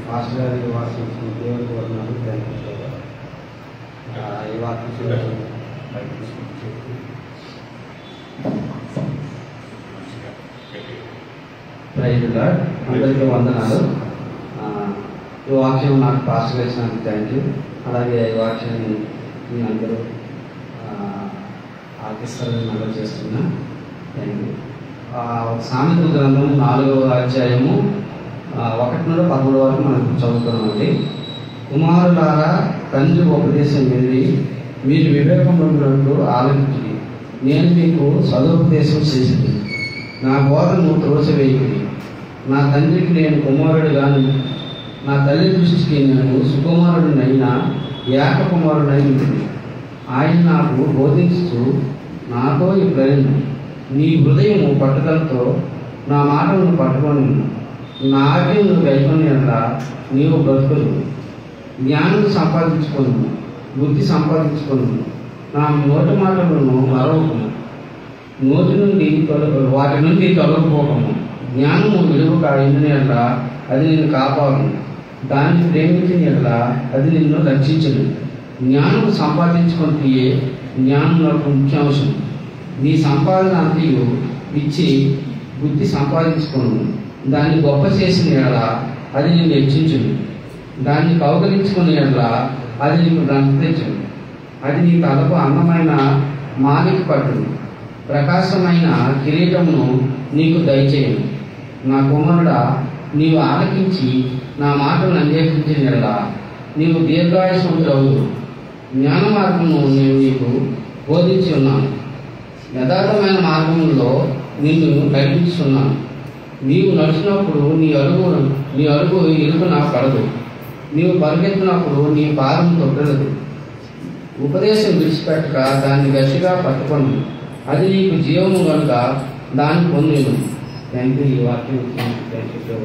Fast గారి వాసు దేవుడికి వదనాలు. ఈ వాక్యం ప్రైజ్ లార్డ్. అందరికీ వందనాలు. ఈ వాక్యం నాకు పాస్ చేసినందుకు థ్యాంక్ యూ. అలాగే ఈ వాక్యాన్ని మీ అందరూ ఆర్కెస్ట్రాలను నగలు చేస్తున్నా థ్యాంక్ యూ. సామెతల గ్రంథం 4వ అధ్యాయము 1 నుండి 13 వరకు మనం చదువుతున్నామండి. కుమారులారా, తండ్రి ఉపదేశం విని మీరు వివేకమున్నట్లు ఆలోచించి నేను మీకు సదుపదేశం చేసింది. నా బోధను త్రోసివేయుడి. నా తండ్రికి నేను కుమారుడుగాను, నా తల్లి దృష్టికి నేను సుకుమారుడినైనా ఏక కుమారుడై ఉంటుంది. ఆయన నాకు బోధించుతూ నాతో ఇప్పుడైనా నీ హృదయం పట్టుదలతో నా మాటలను పట్టుకొని నా ఆజ్ఞను గైకొని అలా నీవు బ్రతుకులు. జ్ఞానం సంపాదించుకొని బుద్ధి సంపాదించుకొని నా నోటి మాటలను మరవకము, వాటి నుండి తొలగిపోకము. జ్ఞానము విలువక ఇందుని అట్లా అది నిన్ను కాపాడు, దాన్ని ప్రేమించిన ఎట్లా అది నిన్ను రక్షించదు. జ్ఞానం సంపాదించుకుంటే జ్ఞానం నాకు ముఖ్యాంశం. నీ సంపాదన అంతయు ఇచ్చి బుద్ధి సంపాదించుకోను. దాన్ని గొప్ప చేసిన ఎడల అది నిన్ను హెచ్చించును. దాన్ని కౌగలించుకునే ఎడల అది నీకు రంపించను. అది నీ తలకు అందమైన మాలిక పట్టును, ప్రకాశమైన కిరీటమును నీకు దయచేయను. నా కుమారుడా, నీవు ఆలకించి నా మాటలను అంగీకరించిన ఎడల నీవు దీర్ఘాయుష్మంతుడవు. జ్ఞాన మార్గమును నేను నీకు బోధించి ఉన్నాను. యథార్థమైన మార్గంలో నిన్ను నడిపించున్నాను. నీవు నడిచినప్పుడు నీ అడుగు ఇరుకున పడదు. నీవు పరిగెత్తినప్పుడు నీ పాదం తొక్కలేదు. ఉపదేశం విడిచిపెట్టక దాన్ని గట్టిగా పట్టుకొని అది నీకు జీవము కనుక దాన్ని పొందేను. Thank you. ఈ వాక్యం థ్యాంక్ యూ.